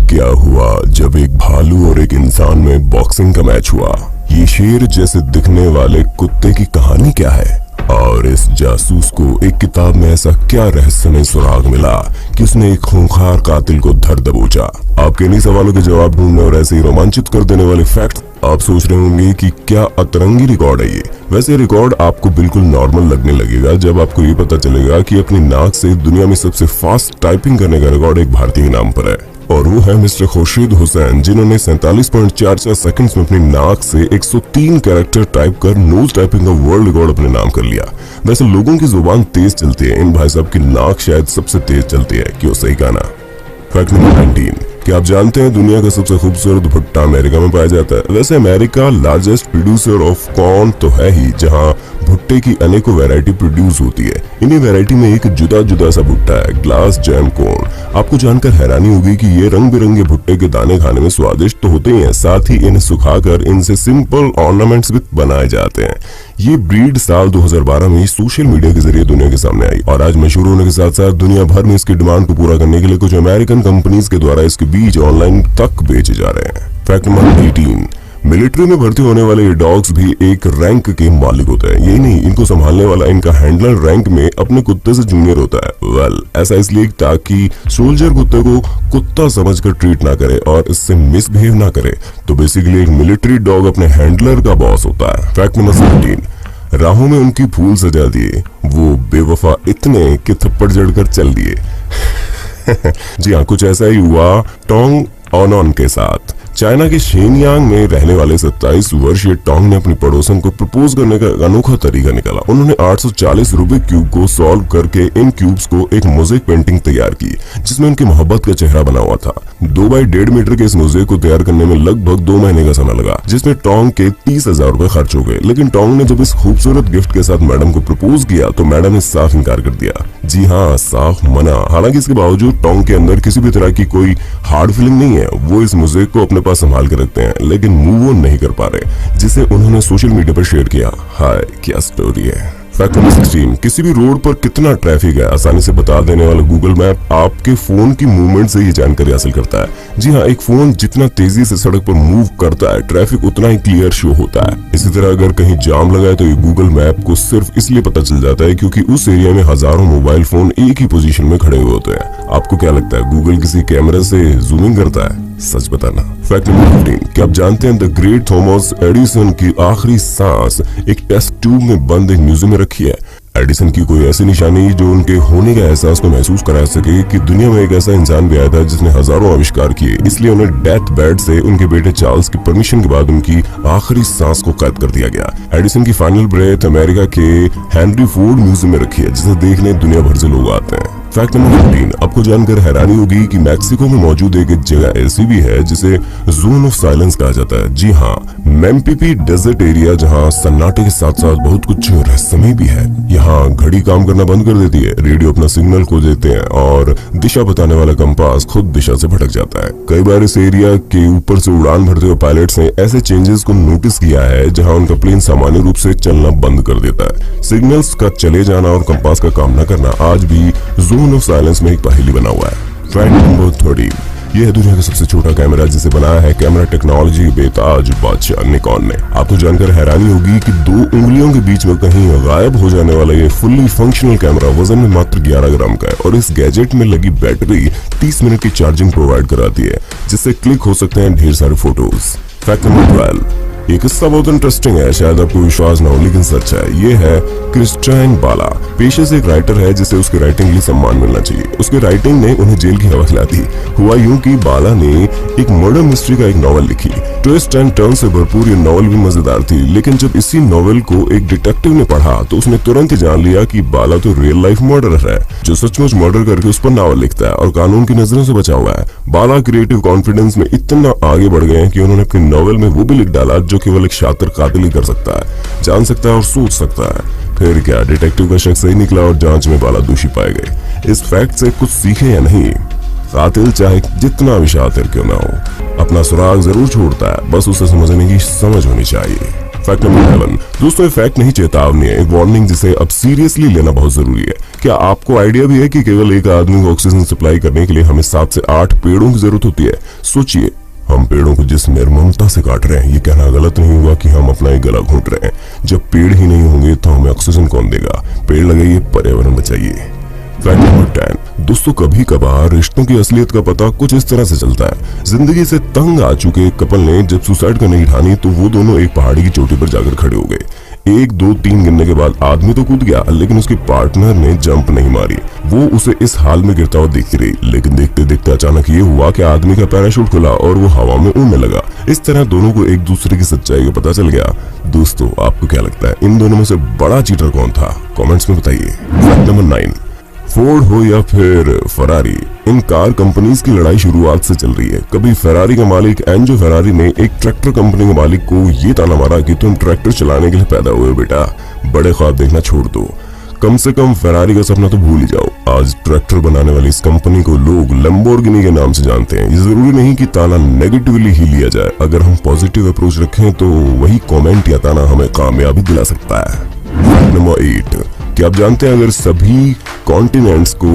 क्या हुआ जब एक भालू और एक इंसान में बॉक्सिंग का मैच हुआ। ये शेर जैसे दिखने वाले कुत्ते की कहानी क्या है, और इस जासूस को एक किताब में ऐसा क्या रहस्यमय सुराग मिला कि उसने एक खूंखार कातिल को धर दबोचा। आपके इन्हीं सवालों के जवाब ढूंढने और ऐसे ही रोमांचित कर देने वाले फैक्ट आप सोच रहे होंगे कि क्या अतरंगी रिकॉर्ड है ये। वैसे रिकॉर्ड आपको बिल्कुल नॉर्मल लगने लगेगा जब आपको ये पता चलेगा कि अपनी नाक से दुनिया में सबसे फास्ट टाइपिंग करने का रिकॉर्ड एक भारतीय के नाम पर है, और वो है मिस्टर खुर्शीद हुसैन, जिन्होंने 47.44 सेकंड्स में अपनी नाक से 103 कैरेक्टर टाइप कर नोज टाइपिंग का वर्ल्ड रिकॉर्ड अपने नाम कर लिया। वैसे लोगों की जुबान तेज चलती है, इन भाई साहब की नाक शायद सबसे तेज चलती है। क्यों? सही कहा ना। फैक्ट नंबर 19, क्या आप जानते हैं दुनिया का सबसे खूबसूरत भुट्टा अमेरिका में पाया जाता है। वैसे America largest producer of corn तो है ही, जहां भुट्टे की अनेकों वैरायटी प्रोड्यूस होती है। इन्हीं वैरायटी में एक जुदा जुदा सा भुट्टा है, ग्लास जैम कॉर्न। आपको जानकर हैरानी होगी कि ये रंग बिरंगे भुट्टे के दाने खाने में स्वादिष्ट तो होते ही हैं, साथ ही इन्हें सुखाकर इनसे सिंपल ऑर्नामेंट्स भी बनाए जाते हैं। ये ब्रीड साल 2012 में सोशल मीडिया के जरिए दुनिया के सामने आई, और आज मशहूर होने के साथ साथ दुनिया भर में इसकी डिमांड को पूरा करने के लिए कुछ अमेरिकन कंपनीज के द्वारा इसके बीज ऑनलाइन तक बेचे जा रहे हैं। फैक्ट नंबर 18, मिलिट्री में भर्ती होने वाले ये डॉग्स भी एक रैंक के मालिक होते हैं। यही नहीं, इनको संभालने वाला इनका हैंडलर रैंक में अपने कुत्ते से जूनियर होता है। ऐसा इसलिए ताकि सोल्जर कुत्ते को कुत्ता समझकर ट्रीट ना करे और इससे मिसबिहेव ना करे। तो बेसिकली एक मिलिट्री डॉग अपने हैंडलर का बॉस होता है। फैक्ट नंबर 17, राहों में उनकी फूल सजा दिए वो बेवफा इतने कि थप्पड़ जड़कर चल दिए। जी हाँ, कुछ ऐसा ही हुआ टोंग ऑनॉन के साथ। चाइना के शेनयांग में रहने वाले 27 वर्षीय टोंग ने अपनी पड़ोसन को प्रपोज करने का अनोखा तरीका निकाला। उन्होंने 840 रूबिक क्यूब को सॉल्व करके इन क्यूब्स को एक मोज़ेक पेंटिंग तैयार की, जिसमें उनकी मोहब्बत का चेहरा बना हुआ था। 2 बाई 1.5 मीटर के इस मोज़ेक को तैयार करने में लगभग 2 महीने का समय लगा, जिसमें टोंग के 30,000 रुपए खर्च हो गए। लेकिन टोंग ने जब इस खूबसूरत गिफ्ट के साथ मैडम को प्रपोज किया तो मैडम ने साफ इनकार कर दिया। जी हाँ, साफ मना। हालांकि इसके बावजूद टोंग के अंदर किसी भी तरह की कोई हार्ड फीलिंग नहीं है। वो इस मोज़ेक को अपने पास संभाल के रखते हैं, लेकिन मूव ऑन नहीं कर पा रहे, जिसे उन्होंने सोशल मीडिया पर शेयर किया। हाय, क्या स्टोरी है। फैक्ट नंबर 16, किसी भी रोड पर कितना ट्रैफिक है आसानी से बता देने वाला गूगल मैप आपके फोन की मूवमेंट से ये जानकारी हासिल करता है। जी हाँ, एक फोन जितना तेजी से सड़क पर मूव करता है, ट्रैफिक उतना ही क्लियर शो होता है। इसी तरह अगर कहीं जाम लगा है तो ये गूगल मैप को सिर्फ इसलिए पता चल जाता है क्योंकि उस एरिया में हजारों मोबाइल फोन एक ही पोजीशन में खड़े हुए होते हैं। आपको क्या लगता है, गूगल किसी कैमरे से जूमिंग करता है? सच बताना। फैक्ट नंबर 15, क्या आप जानते हैं द ग्रेट थॉमस एडिसन की आखिरी सांस एक टेस्ट ट्यूब में बंद एक म्यूजियम में रखी है। एडिसन की कोई ऐसी निशानी जो उनके होने का एहसास को महसूस करा सके कि दुनिया में एक ऐसा इंसान भी आया था जिसने हजारों आविष्कार किए, इसलिए उन्हें डेथ बेड से उनके बेटे चार्ल्स की परमिशन के बाद उनकी आखिरी सांस को कैद कर दिया गया। एडिसन की फाइनल ब्रेथ अमेरिका के हेनरी फोर्ड म्यूजियम में रखी है, जिसे देखने दुनिया भर से लोग आते हैं। फैक्ट नंबर 15, आपको जानकर हैरानी होगी कि मैक्सिको में मौजूद एक जगह ऐसी भी है जिसे जोन ऑफ साइलेंस कहा जाता है। जी हाँ, मेम्पिपी डेजर्ट एरिया, जहाँ सन्नाटे के साथ साथ बहुत कुछ रहस्यमय भी है। यहाँ घड़ी काम करना बंद कर देती है, रेडियो अपना सिग्नल खो देते हैं और दिशा बताने वाला कंपास खुद दिशा से भटक जाता है। कई बार इस एरिया के ऊपर से उड़ान भरते हुए पायलट्स ने ऐसे चेंजेस को नोटिस किया है जहाँ उनका प्लेन सामान्य रूप से चलना बंद कर देता है। सिग्नल्स का चले जाना और कंपास का काम न करना आज भी जोन ऑफ साइलेंस में एक पहेली बना हुआ है। फैक्ट नंबर 30, यह है दुनिया का सबसे छोटा कैमरा जिसे बनाया है कैमरा टेक्नोलॉजी बेताज बादशाह निकॉन ने। आपको जानकर हैरानी होगी कि 2 उंगलियों के बीच में कहीं गायब हो जाने वाला ये फुल्ली फंक्शनल कैमरा वजन में मात्र 11 ग्राम का है, और इस गैजेट में लगी बैटरी 30 मिनट की चार्जिंग प्रोवाइड कराती है, जिससे क्लिक हो सकते हैं ढेर सारे फोटोज। फैक्ट नंबर 12, ये किस्सा बहुत इंटरेस्टिंग है, शायद आपको विश्वास ना हो लेकिन सच है। ये है क्रिस्टियन बाला, पेशे से एक राइटर है जिसे उसकी राइटिंग के लिए सम्मान मिलना चाहिए। उसकी राइटिंग ने उन्हें जेल की हवा खिलाई। हुआ यूं कि बाला ने एक मर्डर मिस्ट्री का एक नॉवल लिखी। ट्विस्ट एंड टर्न से भरपूर ये नॉवल भी मजेदार थी, लेकिन जब इसी नॉवल को एक डिटेक्टिव ने पढ़ा तो उसने तुरंत ही जान लिया कि बाला तो रियल लाइफ मर्डरर है, जो सचमुच मर्डर करके उस पर नॉवल लिखता है और कानून की नजरों से बचा हुआ है। बाला क्रिएटिव कॉन्फिडेंस में इतना आगे बढ़ गए कि उन्होंने अपनी नॉवल में वो भी लिख डाला जो केवल एक शातिर कातिल ही कर सकता है, जान सकता है और सोच सकता है। फिर क्या, डिटेक्टिव का शक सही निकला और जांच में बाला दोषी पाए गए। इस फैक्ट से कुछ सीखे या नहीं, कातिल चाहे जितना भी शातिर क्यों ना हो, अपना सुराग जरूर छोड़ता है, बस उसे समझने की समझ होनी चाहिए। Fact number 11। दोस्तों ये फैक्ट नहीं चेतावनी है, एक वार्निंग जिसे अब सीरियसली लेना बहुत जरूरी है। क्या आपको आइडिया भी है कि केवल एक आदमी को ऑक्सीजन सप्लाई करने के लिए हमें 7 से 8 पेड़ों की जरूरत होती है? सोचिए, हम पेड़ों को जिस निर्ममता से काट रहे हैं, ये कहना गलत नहीं हुआ कि हम अपना एक गला घोंट रहे हैं। जब पेड़ ही नहीं होंगे तो हमें ऑक्सीजन कौन देगा? पेड़ लगाइए, पर्यावरण बचाइए। Fact number 10। दोस्तों कभी कभार रिश्तों की असलियत का पता कुछ इस तरह से चलता है। जिंदगी से तंग आ चुके एक कपल ने जब सुसाइड करने की ठानी तो वो दोनों एक पहाड़ी की चोटी पर जाकर खड़े हो गए। 1 2 3 गिनने के बाद आदमी तो कूद गया, लेकिन उसके पार्टनर ने जंप नहीं मारी। वो उसे इस हाल में गिरता हुआ देखती रही, लेकिन देखते देखते अचानक ये हुआ कि आदमी का पैराशूट खुला और वो हवा में उड़ने लगा। इस तरह दोनों को एक दूसरे की सच्चाई का पता चल गया। दोस्तों आपको क्या लगता है, इन दोनों में से बड़ा चीटर कौन था? कमेंट्स में बताइए। Fact number 9। फोर्ड हो या फिर फरारी, इन कार कंपनीज की लड़ाई शुरुआत से चल रही है। कभी फरारी का मालिक एंजो फरारी ने एक ट्रैक्टर कंपनी के मालिक को ये ताना मारा कि तुम ट्रैक्टर चलाने के लिए पैदा हुए बेटा, बड़े ख्वाब देखना छोड़ दो। कम से कम फरारी का सपना तो भूल ही जाओ। आज ट्रैक्टर बनाने वाली इस कंपनी को लोग लैम्बोर्गिनी के नाम से जानते हैं। ये जरूरी नहीं कि ताना नेगेटिवली ही लिया जाए, अगर हम पॉजिटिव अप्रोच रखें तो वही कमेंट या ताना हमें कामयाबी दिला सकता है। Fact number 8। क्या आप जानते हैं अगर सभी कॉन्टिनेंट्स को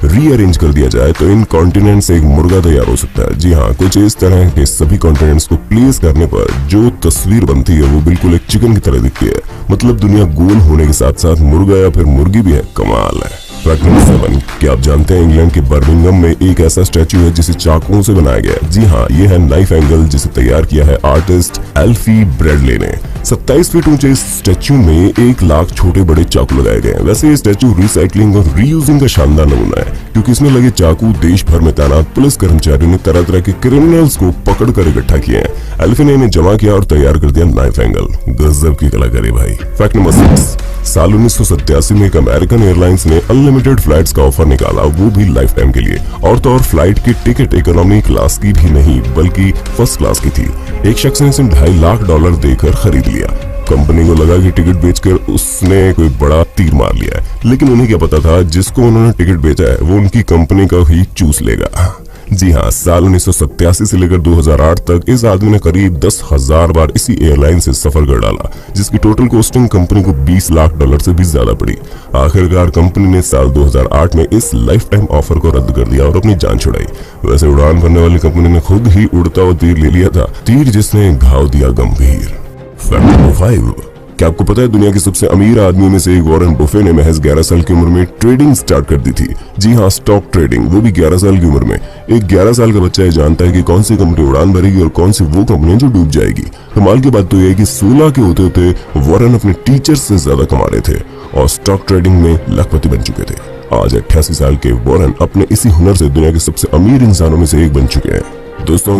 रीअरेंज कर दिया जाए तो इन कॉन्टिनेंट से एक मुर्गा तैयार हो सकता है? जी हाँ, कुछ इस तरह के सभी कॉन्टिनेंट्स को प्लेस करने पर जो तस्वीर बनती है वो बिल्कुल एक चिकन की तरह दिखती है। मतलब दुनिया गोल होने के साथ साथ मुर्गा या फिर मुर्गी भी है। कमाल है। Fact number 7। क्या आप जानते हैं इंग्लैंड के बर्मिंघम में एक ऐसा स्टैचू है जिसे चाकुओं से बनाया गया है? जी हाँ, ये है नाइफ एंगल, जिसे तैयार किया है आर्टिस्ट एल्फी ब्रैडले ने। 27 फीट ऊंचे इस स्टैचू में 1 लाख छोटे बड़े चाकू लगाए गए हैं। वैसे ये स्टैचू रिसाइकलिंग और रीयूजिंग का शानदार नमूना है, क्योंकि इसमें लगे चाकू देश भर में तैनात पुलिस कर्मचारियों ने तरह तरह के क्रिमिनल्स को पकड़ कर इकट्ठा किए हैं। एल्फी ने इन्हें जमा किया और तैयार कर दिया नाइफ एंगल। गजब की कलाकारी भाई। Fact number 6। साल 1987 में एक अमेरिकन एयरलाइंस ने अनलिमिटेड फ्लाइट्स का ऑफर निकाला, वो भी लाइफ टाइम के लिए। और तो और फ्लाइट की टिकट इकोनॉमी क्लास की भी नहीं बल्कि फर्स्ट क्लास की थी। एक शख्स ने इसे $2.5 लाख देकर खरीद लिया। कंपनी को लगा कि टिकट बेचकर उसने कोई बड़ा तीर मार लिया है, लेकिन उन्हें क्या पता था जिसको उन्होंने टिकट बेचा है वो उनकी कंपनी का ही चूस लेगा। जी हाँ, साल 1987 से लेकर 2008 तक इस आदमी ने करीब 10,000 बार इसी एयरलाइन से सफर कर डाला, जिसकी टोटल कॉस्टिंग कंपनी को $20 लाख से भी ज्यादा पड़ी। आखिरकार कंपनी ने साल 2008 में इस लाइफ टाइम ऑफर को रद्द कर दिया और अपनी जान छुड़ाई। वैसे उड़ान भरने वाली कंपनी ने खुद ही उड़ता हुआ तीर ले लिया था, तीर जिसने घाव दिया गंभीर। Fact number 5। क्या आपको पता है दुनिया के सबसे अमीर आदमियों में से एक वॉरेन बफे ने महज 11 साल की उम्र में ट्रेडिंग स्टार्ट कर दी थी? जी हाँ, स्टॉक ट्रेडिंग, वो भी 11 साल की उम्र में। एक 11 साल का बच्चा ये जानता है कि कौन सी कंपनी उड़ान भरेगी और कौन सी वो कंपनी जो डूब जाएगी। कमाल की बात तो यह है कि 16 के होते होते वॉरेन अपने टीचर से ज्यादा कमा रहे थे और स्टॉक ट्रेडिंग में लखपति बन चुके थे। आज 88 साल के वॉरेन अपने इसी हुनर से दुनिया के सबसे अमीर इंसानों में से एक बन चुके हैं। दोस्तों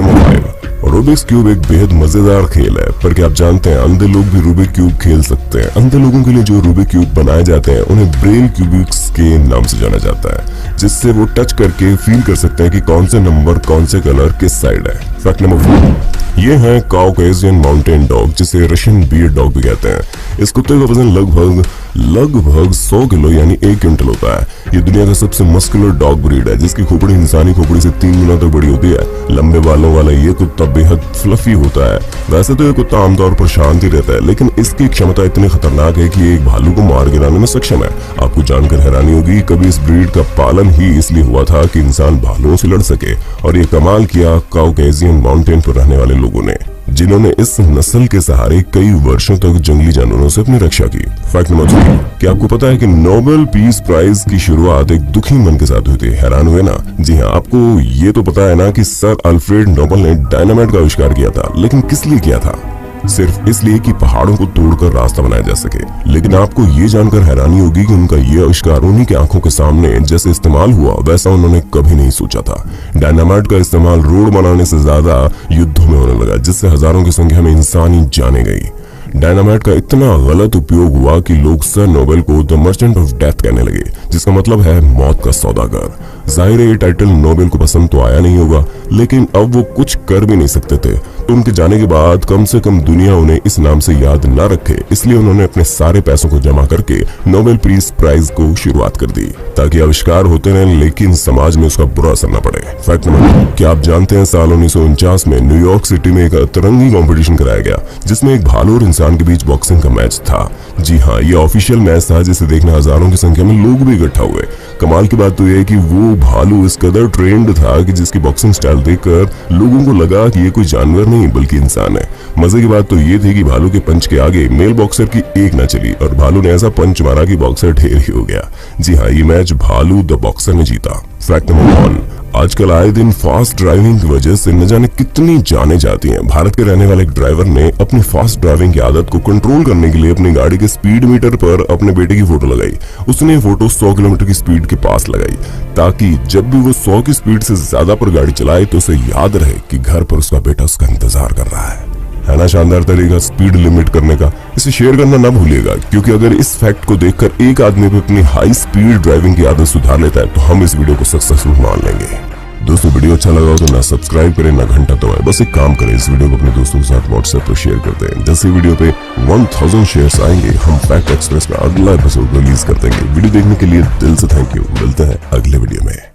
रूबिक्स क्यूब एक बेहद मजेदार खेल है, पर क्या आप जानते हैं अंधे लोग भी रूबिक क्यूब खेल सकते हैं? अंधे लोगों के लिए जो रूबिक क्यूब बनाए जाते हैं उन्हें ब्रेल क्यूबिक्स के नाम से जाना जाता है, जिससे वो टच करके फील कर सकते हैं कि कौन से नंबर कौन से कलर किस साइड है। Fact number 4। ये है काउकेशियन माउंटेन डॉग, जिसे रशियन बियर्ड डॉग भी कहते हैं। इस कुत्ते का वजन लगभग 100 किलो यानी 1 क्विंटल होता है। ये दुनिया का सबसे मस्कुलर डॉग ब्रीड है, जिसकी खोपड़ी इंसानी खोपड़ी से 3 गुना तक बड़ी होती है। लंबे बालों वाला ये कुत्ता बेहद फ्लफी होता है। वैसे तो ये कुत्ता आमतौर पर शांत ही रहता है, लेकिन इसकी क्षमता इतनी खतरनाक है कि एक भालू को मार गिराने में सक्षम है। आपको जानकर हैरानी होगी, कभी इस ब्रीड का पालन ही इसलिए हुआ था कि इंसान भालुओं से लड़ सके, और ये कमाल किया काउकेशियन माउंटेन पर रहने वाले लोगों ने, जिन्होंने इस नस्ल के सहारे कई वर्षों तक जंगली जानवरों से अपनी रक्षा की। Fact number 3। क्या आपको पता है कि नोबेल पीस प्राइज की शुरुआत एक दुखी मन के साथ हुई थी? हैरान हुए ना? जी हाँ, आपको ये तो पता है ना कि सर अल्फ्रेड नोबेल ने डायनामाइट का आविष्कार किया था, लेकिन किस लिए किया था? सिर्फ इसलिए कि पहाड़ों को तोड़कर रास्ता बनाया जा सके। लेकिन आपको ये जानकर हैरानी होगी कि उनका ये आविष्कार उन्हीं की आंखों के सामने जैसे इस्तेमाल हुआ वैसा उन्होंने कभी नहीं सोचा था। डायनामाइट का इस्तेमाल रोड बनाने से ज्यादा युद्धों में होने लगा, जिससे हजारों की संख्या में इंसानी जाने गई। डायनामाइट का इतना गलत उपयोग हुआ कि लोग सर नोबेल को द मर्चेंट ऑफ डेथ कहने लगे, जिसका मतलब है मौत का सौदागर। जाहिर है ये टाइटल नोबेल को पसंद तो आया नहीं होगा, लेकिन अब वो कुछ कर भी नहीं सकते थे, उनके जाने के बाद कम से कम दुनिया उन्हें इस नाम से याद ना रखे, इसलिए उन्होंने अपने सारे पैसों को जमा करके नोबेल पीस प्राइज को शुरुआत कर दी, ताकि आविष्कार होते रहे लेकिन समाज में उसका बुरा असर न पड़े। फैक्ट नंबर 2, क्या आप जानते हैं साल 1949 में न्यूयॉर्क सिटी में एक अतरंगी कंपटीशन कराया गया, जिसमें एक भालू और इंसान के बीच बॉक्सिंग का मैच था। जी हाँ, ये ऑफिशियल मैच था जिसे देखने हजारों की संख्या में लोग भी इकट्ठा हुए। कमाल की बात तो यह है कि वो भालू इस कदर ट्रेंड था कि जिसकी बॉक्सिंग स्टाइल देखकर लोगों को लगा कि ये कोई जानवर नहीं बल्कि इंसान है। मजे की बात तो ये थी कि भालू के पंच के आगे मेल बॉक्सर की एक ना चली और भालू ने ऐसा पंच मारा कि बॉक्सर ढेर ही हो गया। जी हाँ, ये मैच भालू द बॉक्सर ने जीता। फैक्ट नंबर 1, आजकल आए दिन फास्ट ड्राइविंग की वजह से न जाने कितनी जानें जाती हैं। भारत के रहने वाले एक ड्राइवर ने अपनी फास्ट ड्राइविंग की आदत को कंट्रोल करने के लिए अपनी गाड़ी के स्पीड मीटर पर अपने बेटे की फोटो लगाई। उसने ये फोटो 100 किलोमीटर की स्पीड के पास लगाई, ताकि जब भी वो 100 की स्पीड से ज्यादा पर गाड़ी चलाए तो उसे याद रहे कि घर पर उसका बेटा उसका इंतजार कर रहा है ना। शानदार तरीका स्पीड लिमिट करने का। इसे शेयर करना ना भूलिएगा, क्योंकि अगर इस फैक्ट को देखकर एक आदमी भी अपनी हाई स्पीड ड्राइविंग की आदत सुधार लेता है तो हम इस वीडियो को सक्सेसफुल मान लेंगे। दोस्तों, वीडियो अच्छा लगा हो तो ना सब्सक्राइब करें ना घंटा दबाएं, बस एक काम करें, इस वीडियो को अपने दोस्तों के साथ व्हाट्सएप पर शेयर कर दें। जैसे वीडियो पे 1000 शेयर्स आएंगे हम फैक्ट एक्सप्रेस में अगला एपिसोड रिलीज कर देंगे। वीडियो देखने के लिए दिल से थैंक यू। मिलते हैं अगले वीडियो में।